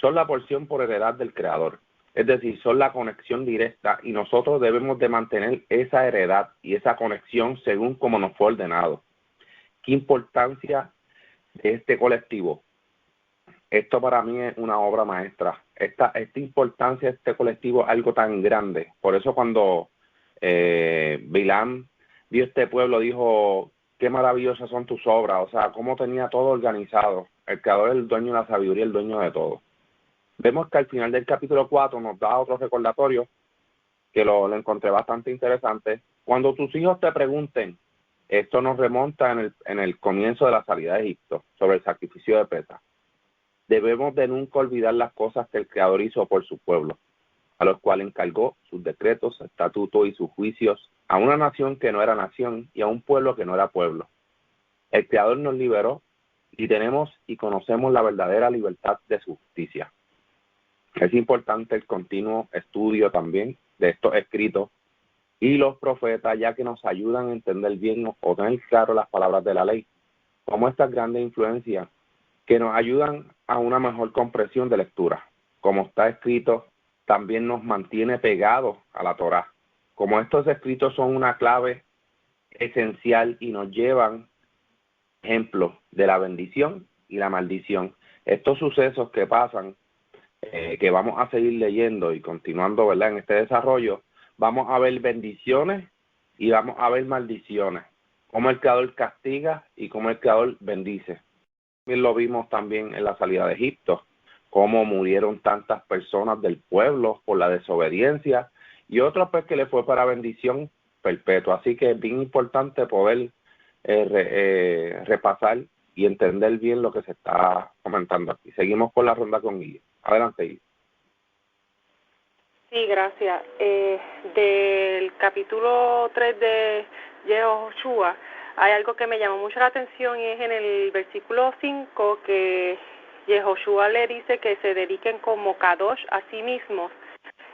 son la porción por heredad del Creador, es decir, son la conexión directa y nosotros debemos de mantener esa heredad y esa conexión según como nos fue ordenado. ¿Qué importancia de este colectivo? Esto para mí es una obra maestra. Esta importancia de este colectivo es algo tan grande. Por eso cuando Bilam vio este pueblo, dijo, qué maravillosas son tus obras. O sea, cómo tenía todo organizado. El Creador es el dueño de la sabiduría, el dueño de todo. Vemos que al final del capítulo 4 nos da otro recordatorio que lo encontré bastante interesante. Cuando tus hijos te pregunten, esto nos remonta en el comienzo de la salida de Egipto, sobre el sacrificio de Pesaj. Debemos de nunca olvidar las cosas que el Creador hizo por su pueblo, a los cuales encargó sus decretos, estatutos y sus juicios a una nación que no era nación y a un pueblo que no era pueblo. El Creador nos liberó y tenemos y conocemos la verdadera libertad de su justicia. Es importante el continuo estudio también de estos escritos y los profetas, ya que nos ayudan a entender bien o tener claro las palabras de la ley, como estas grandes influencias que nos ayudan a una mejor comprensión de lectura. Como está escrito, también nos mantiene pegados a la Torá. Como estos escritos son una clave esencial y nos llevan ejemplos de la bendición y la maldición. Estos sucesos que pasan, que vamos a seguir leyendo y continuando, ¿verdad?, en este desarrollo, vamos a ver bendiciones y vamos a ver maldiciones. Cómo el Creador castiga y cómo el Creador bendice. Lo vimos también en la salida de Egipto, cómo murieron tantas personas del pueblo por la desobediencia y otros pues que le fue para bendición perpetua. Así que es bien importante poder repasar y entender bien lo que se está comentando aquí. Seguimos con la ronda con Guille. Adelante, Guille. Sí, gracias. Del capítulo 3 de Josué, hay algo que me llamó mucho la atención y es en el versículo 5 que Josué le dice que se dediquen como Kadosh a sí mismos.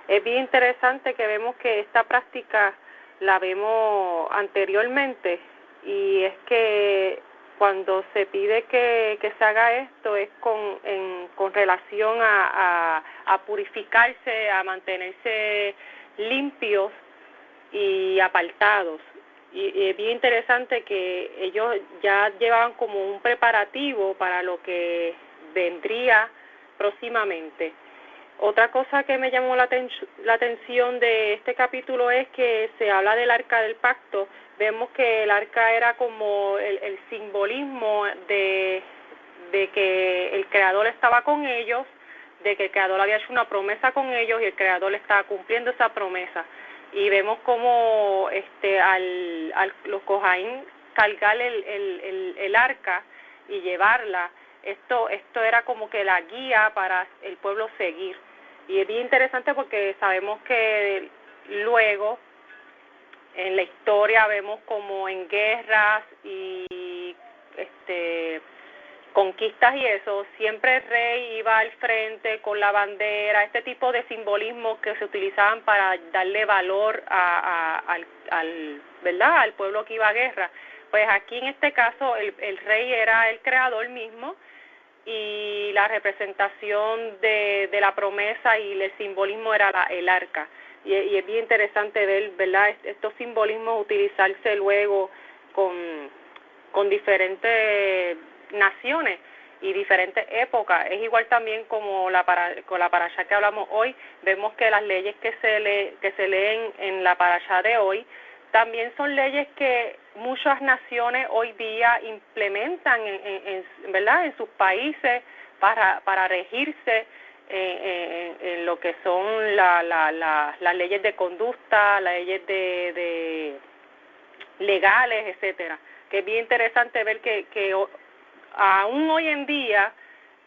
Es bien interesante que vemos que esta práctica la vemos anteriormente y es que cuando se pide que se haga esto es con relación a purificarse, a mantenerse limpios y apartados. Y es bien interesante que ellos ya llevaban como un preparativo para lo que vendría próximamente. Otra cosa que me llamó la atención de este capítulo es que se habla del arca del pacto. Vemos que el arca era como el simbolismo de que el Creador estaba con ellos, de que el Creador había hecho una promesa con ellos y el Creador estaba cumpliendo esa promesa. Y vemos como los Kohanim cargar el arca y llevarla, esto era como que la guía para el pueblo seguir. Y es bien interesante porque sabemos que luego en la historia vemos como en guerras y conquistas y eso, siempre el rey iba al frente con la bandera, este tipo de simbolismo que se utilizaban para darle valor al pueblo que iba a guerra. Pues aquí en este caso el rey era el creador mismo y la representación de la promesa y el simbolismo era el arca. Y es bien interesante ver, ¿verdad?, estos simbolismos utilizarse luego con diferentes naciones y diferentes épocas. Es igual también como con la parashá que hablamos hoy. Vemos que las leyes que se leen en la parashá de hoy también son leyes que muchas naciones hoy día implementan ¿verdad?, en sus países para regirse en lo que son las leyes de conducta, las leyes de legales, etcétera. Que es bien interesante ver que aún hoy en día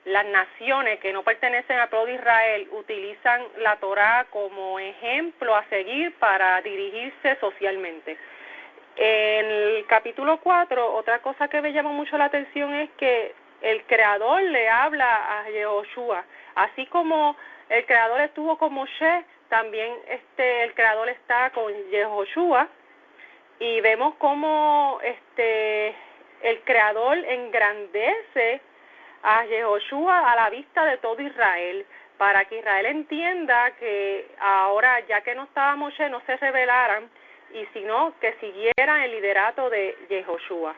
las naciones que no pertenecen al pueblo de Israel utilizan la Torá como ejemplo a seguir para dirigirse socialmente. En el capítulo 4, otra cosa que me llama mucho la atención es que el Creador le habla a Yehoshua, así como el Creador estuvo con Moshe, también el Creador está con Yehoshua, y vemos cómo el Creador engrandece a Yehoshua a la vista de todo Israel, para que Israel entienda que ahora, ya que no estaba Moshe, no se rebelaran, y sino que siguieran el liderato de Yehoshua.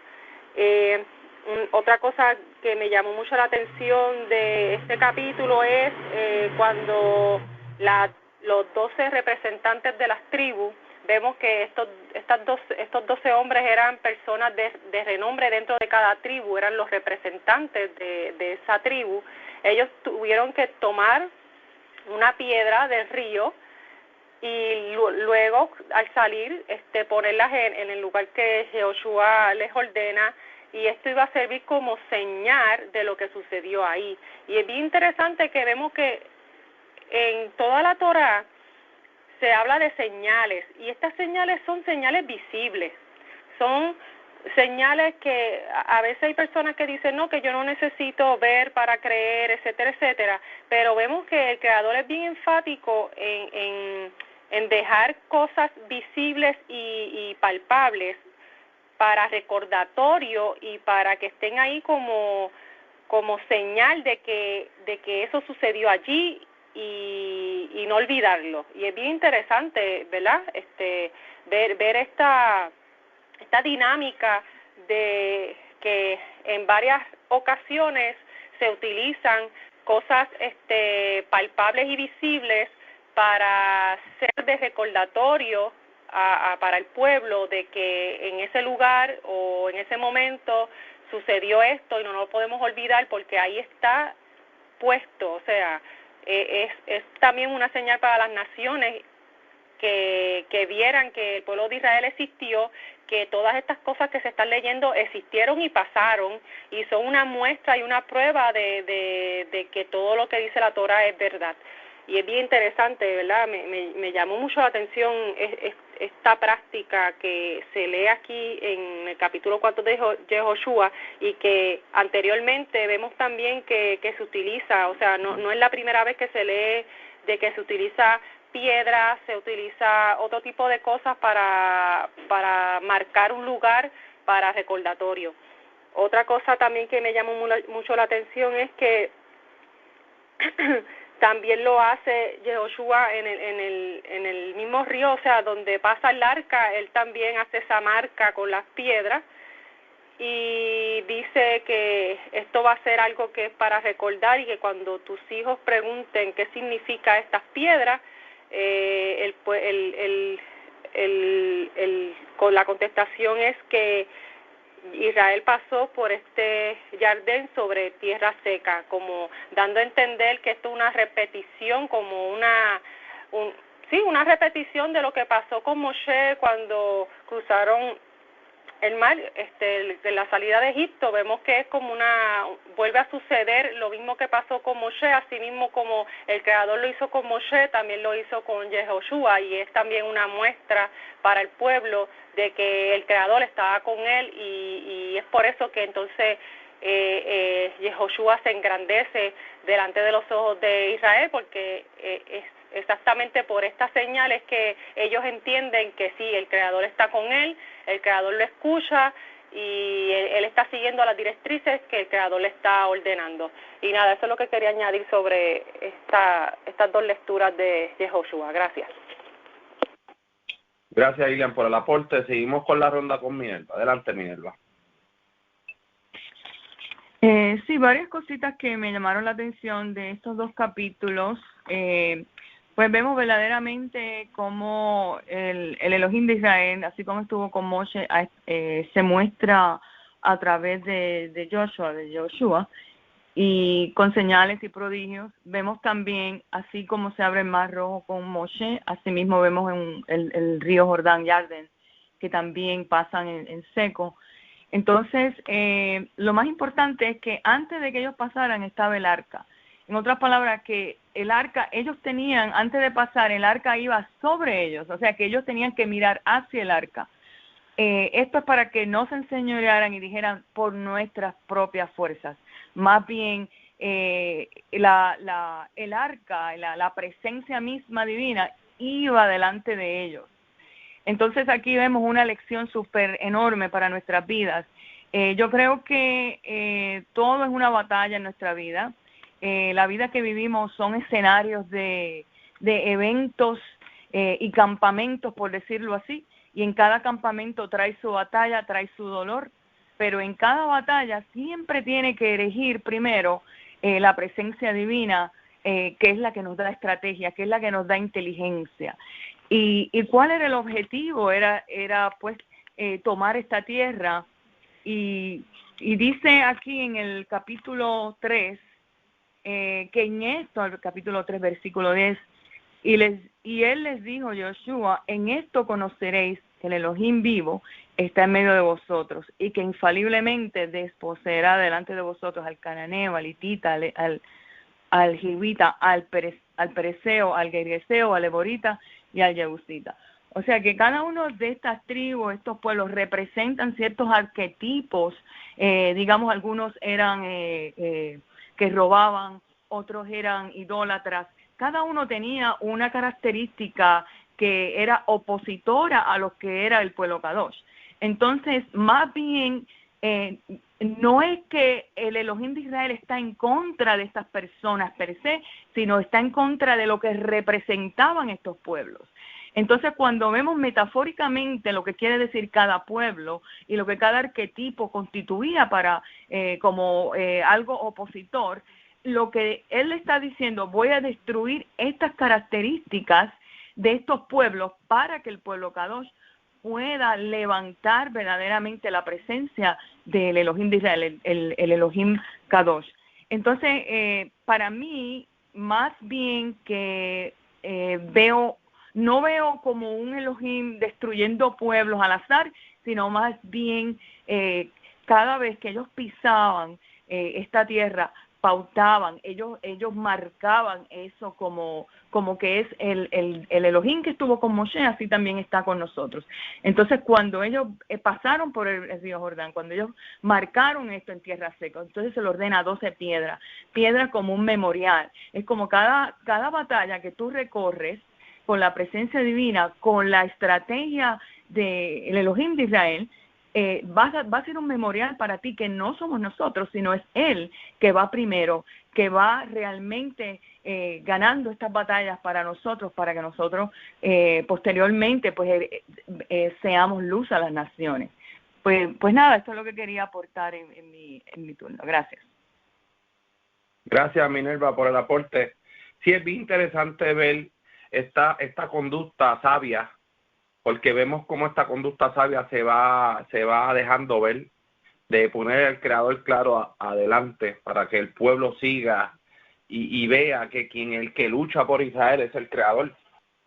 Otra cosa que me llamó mucho la atención de este capítulo es cuando los 12 representantes de las tribus, vemos que estos 12 hombres eran personas de renombre dentro de cada tribu, eran los representantes de esa tribu. Ellos tuvieron que tomar una piedra del río y luego al salir ponerlas en el lugar que Yehoshua les ordena, y esto iba a servir como señal de lo que sucedió ahí. Y es bien interesante que vemos que en toda la Torá se habla de señales, y estas señales son señales visibles, son señales que a veces hay personas que dicen, no, que yo no necesito ver para creer, etcétera, etcétera, pero vemos que el Creador es bien enfático en dejar cosas visibles y palpables para recordatorio y para que estén ahí como señal de que eso sucedió allí y no olvidarlo. Y es bien interesante, ¿verdad?, ver esta dinámica de que en varias ocasiones se utilizan cosas palpables y visibles para ser de recordatorio para el pueblo de que en ese lugar o en ese momento sucedió esto y no lo podemos olvidar porque ahí está puesto. O sea, es también una señal para las naciones que vieran que el pueblo de Israel existió, que todas estas cosas que se están leyendo existieron y pasaron, y son una muestra y una prueba de que todo lo que dice la Torá es verdad. Y es bien interesante, ¿verdad? Me llamó mucho la atención esta práctica que se lee aquí en el capítulo 4 de Yehoshua, y que anteriormente vemos también que se utiliza, o sea, no es la primera vez que se lee de que se utiliza piedras, se utiliza otro tipo de cosas para marcar un lugar para recordatorio. Otra cosa también que me llamó mucho la atención es que también lo hace Yehoshua en el mismo río, o sea, donde pasa el arca, él también hace esa marca con las piedras, y dice que esto va a ser algo que es para recordar, y que cuando tus hijos pregunten qué significa estas piedras, con la contestación es que Israel pasó por este Jardín sobre tierra seca, como dando a entender que esto es una repetición, como una repetición de lo que pasó con Moshe cuando cruzaron el mar, de la salida de Egipto. Vemos que es como vuelve a suceder lo mismo que pasó con Moshe, así mismo como el Creador lo hizo con Moshe, también lo hizo con Yehoshua, y es también una muestra para el pueblo de que el Creador estaba con él, y es por eso que entonces Yehoshua se engrandece delante de los ojos de Israel, porque es exactamente por estas señales que ellos entienden que sí, el Creador está con él, el Creador lo escucha, y él está siguiendo las directrices que el Creador le está ordenando. Y nada, eso es lo que quería añadir sobre estas dos lecturas de Yehoshua. Gracias. Gracias, Ilian, por el aporte. Seguimos con la ronda con Minerva. Adelante, Minerva. Sí, varias cositas que me llamaron la atención de estos dos capítulos. Pues vemos verdaderamente cómo el Elohim de Israel, así como estuvo con Moshe, se muestra a través de Joshua, y con señales y prodigios. Vemos también, así como se abre el Mar Rojo con Moshe, asimismo vemos en el río Jordán, Yarden, que también pasan en seco. Entonces, lo más importante es que antes de que ellos pasaran estaba el arca. En otras palabras, que el arca, ellos tenían, antes de pasar, el arca iba sobre ellos, o sea que ellos tenían que mirar hacia el arca. Esto es para que no se enseñorearan y dijeran por nuestras propias fuerzas. Más bien, el arca, la presencia misma divina iba delante de ellos. Entonces aquí vemos una lección súper enorme para nuestras vidas. Yo creo que todo es una batalla en nuestra vida. La vida que vivimos son escenarios de eventos y campamentos, por decirlo así, y en cada campamento trae su batalla, trae su dolor, pero en cada batalla siempre tiene que elegir primero la presencia divina, que es la que nos da estrategia, que es la que nos da inteligencia. ¿Y cuál era el objetivo? Era pues tomar esta tierra, y dice aquí en el capítulo 3, que en esto, el capítulo 3, versículo 10, y él les dijo, Joshua, en esto conoceréis que el Elohim vivo está en medio de vosotros, y que infaliblemente desposeerá delante de vosotros al cananeo, al hitita, al jibita, al pereceo, al gergeseo, al eborita y al jebusita. O sea que cada uno de estas tribus, estos pueblos, representan ciertos arquetipos. Digamos, algunos eran que robaban, otros eran idólatras. Cada uno tenía una característica que era opositora a lo que era el pueblo Kadosh. Entonces, más bien, no es que el Elohim de Israel está en contra de estas personas per se, sino está en contra de lo que representaban estos pueblos. Entonces, cuando vemos metafóricamente lo que quiere decir cada pueblo y lo que cada arquetipo constituía para como algo opositor, lo que él está diciendo, voy a destruir estas características de estos pueblos para que el pueblo Kadosh pueda levantar verdaderamente la presencia del Elohim de Israel, el Elohim Kadosh. Entonces, para mí, más bien que no veo como un Elohim destruyendo pueblos al azar, sino más bien cada vez que ellos pisaban esta tierra, pautaban, ellos marcaban eso como que es el Elohim que estuvo con Moshe, así también está con nosotros. Entonces, cuando ellos pasaron por el río Jordán, cuando ellos marcaron esto en tierra seca, entonces se le ordena 12 piedras como un memorial. Es como cada batalla que tú recorres con la presencia divina, con la estrategia del Elohim de Israel, va a ser un memorial para ti, que no somos nosotros, sino es Él que va primero, que va realmente ganando estas batallas para nosotros, para que nosotros posteriormente pues seamos luz a las naciones. Pues nada, esto es lo que quería aportar en mi turno. Gracias. Gracias, Minerva, por el aporte. Sí, es bien interesante ver esta conducta sabia, porque vemos cómo esta conducta sabia se va dejando ver, de poner al Creador claro adelante para que el pueblo siga y vea que el que lucha por Israel es el Creador.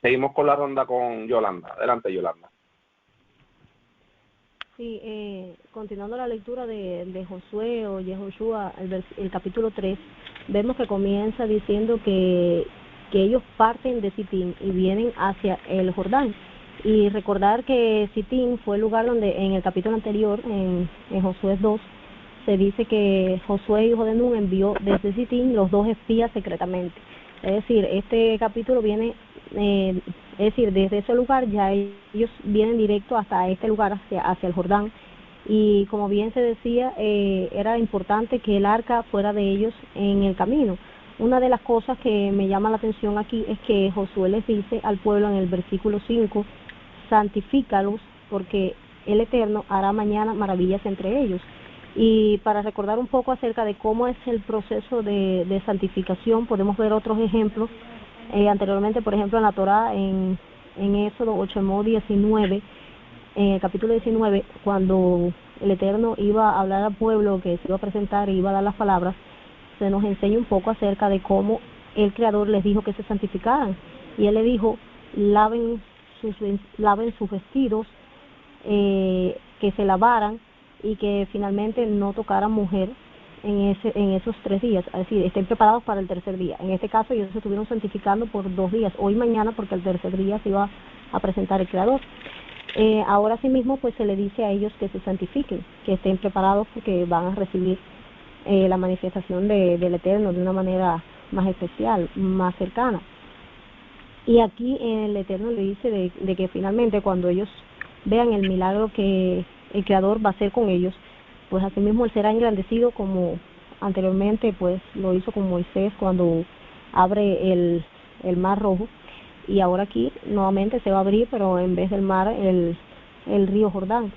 Seguimos con la ronda con Yolanda. Adelante, Yolanda. Sí, continuando la lectura de Josué o Yehoshua, el capítulo 3, vemos que comienza diciendo que ellos parten de Sitín y vienen hacia el Jordán. Y recordar que Sitín fue el lugar donde en el capítulo anterior, en Josué 2, se dice que Josué, hijo de Nun, envió desde Sitín los 2 espías secretamente. Es decir, este capítulo viene, desde ese lugar ya ellos vienen directo hasta este lugar, hacia el Jordán. Y como bien se decía, era importante que el arca fuera de ellos en el camino. Una de las cosas que me llama la atención aquí es que Josué les dice al pueblo en el versículo 5, santifícalos, porque el Eterno hará mañana maravillas entre ellos. Y para recordar un poco acerca de cómo es el proceso de santificación, podemos ver otros ejemplos Anteriormente, por ejemplo, en la Torá, en Éxodo 8:19, en el capítulo 19, cuando el Eterno iba a hablar al pueblo que se iba a presentar y iba a dar las palabras, se nos enseña un poco acerca de cómo el Creador les dijo que se santificaran. Y Él le dijo, laven sus vestidos, que se lavaran y que finalmente no tocaran mujer en esos 3 días, es decir, estén preparados para el tercer día. En este caso ellos se estuvieron santificando por 2 días, hoy y mañana, porque el tercer día se iba a presentar el Creador. Ahora sí mismo pues se le dice a ellos que se santifiquen, que estén preparados porque van a recibir la manifestación del Eterno de una manera más especial, más cercana. Y aquí el Eterno le dice de que finalmente cuando ellos vean el milagro que el Creador va a hacer con ellos, pues así mismo Él será engrandecido como anteriormente pues lo hizo con Moisés cuando abre el Mar Rojo, y ahora aquí nuevamente se va a abrir, pero en vez del mar, el río Jordán.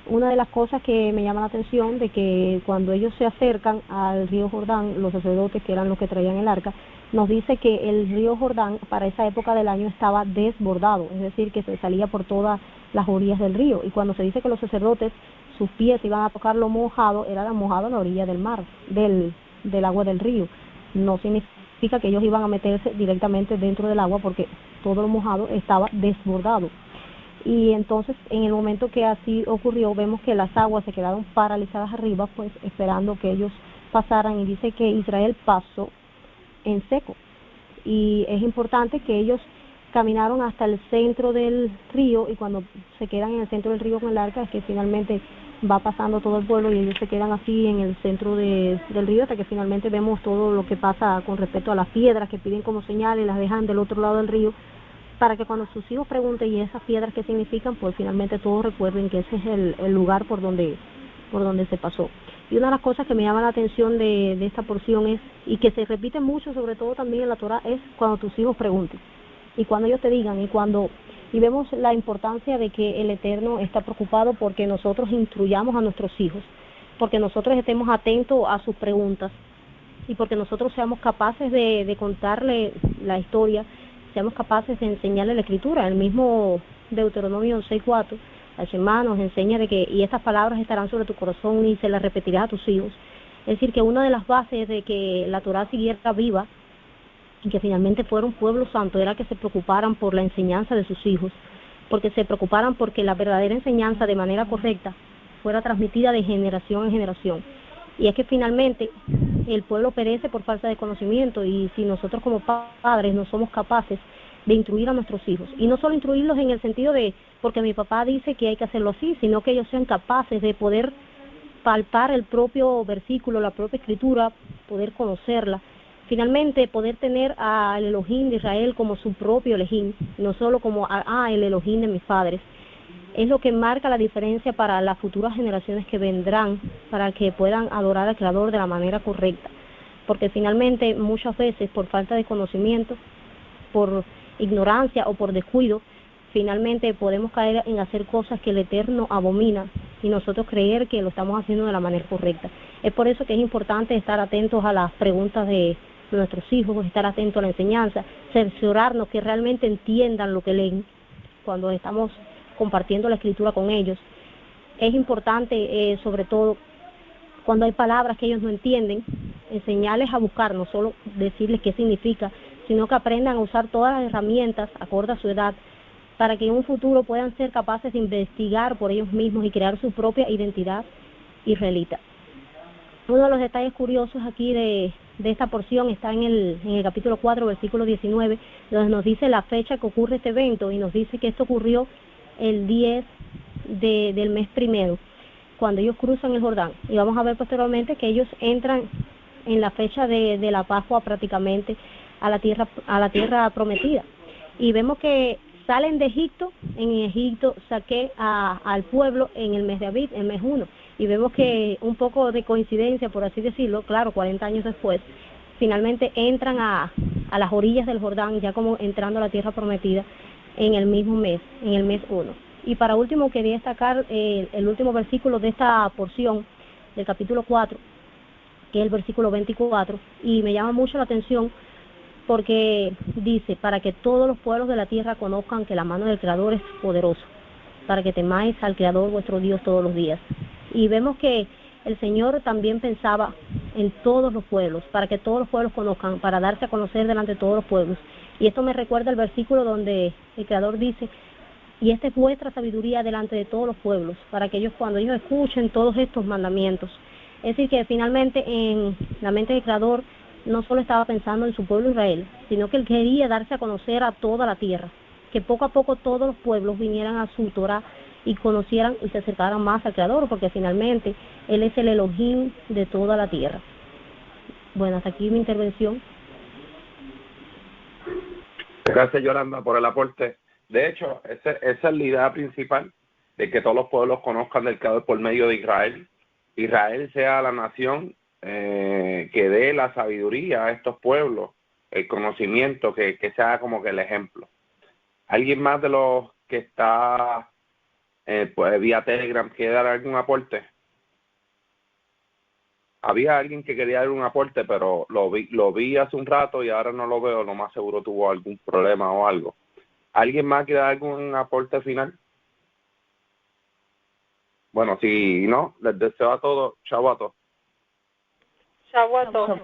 Una de las cosas que me llama la atención de que cuando ellos se acercan al río Jordán, los sacerdotes que eran los que traían el arca, nos dice que el río Jordán para esa época del año estaba desbordado, es decir, que se salía por todas las orillas del río, y cuando se dice que los sacerdotes, sus pies iban a tocar lo mojado, era lo mojado a la orilla del mar, del agua del río. No significa que ellos iban a meterse directamente dentro del agua porque todo lo mojado estaba desbordado. Y entonces en el momento que así ocurrió, vemos que las aguas se quedaron paralizadas arriba, pues esperando que ellos pasaran, y dice que Israel pasó en seco. Y es importante que ellos caminaron hasta el centro del río, y cuando se quedan en el centro del río con el arca es que finalmente va pasando todo el pueblo y ellos se quedan así en el centro del río hasta que finalmente vemos todo lo que pasa con respecto a las piedras que piden como señales, las dejan del otro lado del río, para que cuando sus hijos pregunten y esas piedras qué significan, pues finalmente todos recuerden que ese es el lugar por donde se pasó. Y una de las cosas que me llama la atención de esta porción es, y que se repite mucho, sobre todo también en la Torá, es cuando tus hijos pregunten, y cuando ellos te digan, y vemos la importancia de que el Eterno está preocupado porque nosotros instruyamos a nuestros hijos, porque nosotros estemos atentos a sus preguntas, y porque nosotros seamos capaces de contarle la historia, seamos capaces de enseñarle la escritura. El mismo Deuteronomio 6:4, al Shema nos enseña de que, y estas palabras estarán sobre tu corazón y se las repetirás a tus hijos. Es decir, que una de las bases de que la Torá siguiera viva y que finalmente fuera un pueblo santo era que se preocuparan por la enseñanza de sus hijos, porque se preocuparan porque la verdadera enseñanza de manera correcta fuera transmitida de generación en generación. Y es que finalmente el pueblo perece por falta de conocimiento, y si nosotros como padres no somos capaces de instruir a nuestros hijos, y no solo instruirlos en el sentido de porque mi papá dice que hay que hacerlo así, sino que ellos sean capaces de poder palpar el propio versículo, la propia escritura, poder conocerla, finalmente poder tener al Elohim de Israel como su propio Elohim, no solo como el Elohim de mis padres. Es lo que marca la diferencia para las futuras generaciones que vendrán, para que puedan adorar al Creador de la manera correcta, porque finalmente muchas veces por falta de conocimiento, por ignorancia o por descuido, finalmente podemos caer en hacer cosas que el Eterno abomina y nosotros creer que lo estamos haciendo de la manera correcta. Es por eso que es importante estar atentos a las preguntas de nuestros hijos, estar atentos a la enseñanza, cerciorarnos que realmente entiendan lo que leen cuando estamos compartiendo la escritura con ellos. Es importante, sobre todo, cuando hay palabras que ellos no entienden, enseñarles a buscar, no solo decirles qué significa, sino que aprendan a usar todas las herramientas acorde a su edad, para que en un futuro puedan ser capaces de investigar por ellos mismos y crear su propia identidad israelita. Uno de los detalles curiosos aquí de esta porción está en el capítulo 4, versículo 19, donde nos dice la fecha que ocurre este evento, y nos dice que esto ocurrió el 10 del mes primero, cuando ellos cruzan el Jordán. Y vamos a ver posteriormente que ellos entran en la fecha de la Pascua prácticamente a la tierra prometida. Y vemos que salen de Egipto. En Egipto saqué al pueblo en el mes de Abib, el mes 1. Y vemos que un poco de coincidencia, por así decirlo, claro, 40 años después, finalmente entran a las orillas del Jordán, ya como entrando a la tierra prometida, en el mismo mes, en el mes 1. Y para último quería destacar el último versículo de esta porción del capítulo 4, que es el versículo 24, y me llama mucho la atención porque dice, para que todos los pueblos de la tierra conozcan que la mano del Creador es poderosa, para que temáis al Creador vuestro Dios todos los días. Y vemos que el Señor también pensaba en todos los pueblos, para que todos los pueblos conozcan, para darse a conocer delante de todos los pueblos. Y esto me recuerda el versículo donde el Creador dice, y esta es vuestra sabiduría delante de todos los pueblos, para que ellos, cuando ellos escuchen todos estos mandamientos. Es decir, que finalmente en la mente del Creador no solo estaba pensando en su pueblo Israel, sino que él quería darse a conocer a toda la tierra, que poco a poco todos los pueblos vinieran a su Torah y conocieran y se acercaran más al Creador, porque finalmente él es el Elohim de toda la tierra. Bueno, hasta aquí mi intervención. Gracias, Yolanda, por el aporte. De hecho, esa es la idea principal, de que todos los pueblos conozcan del Creador por medio de Israel. Israel sea la nación que dé la sabiduría a estos pueblos, el conocimiento, que sea como que el ejemplo. ¿Alguien más de los que está pues vía Telegram quiere dar algún aporte? Había alguien que quería dar un aporte, pero lo vi hace un rato y ahora no lo veo, lo más seguro tuvo algún problema o algo. ¿Alguien más quiere dar algún aporte final? Bueno, si no, les deseo a todos, chao a todos. Chau a todos.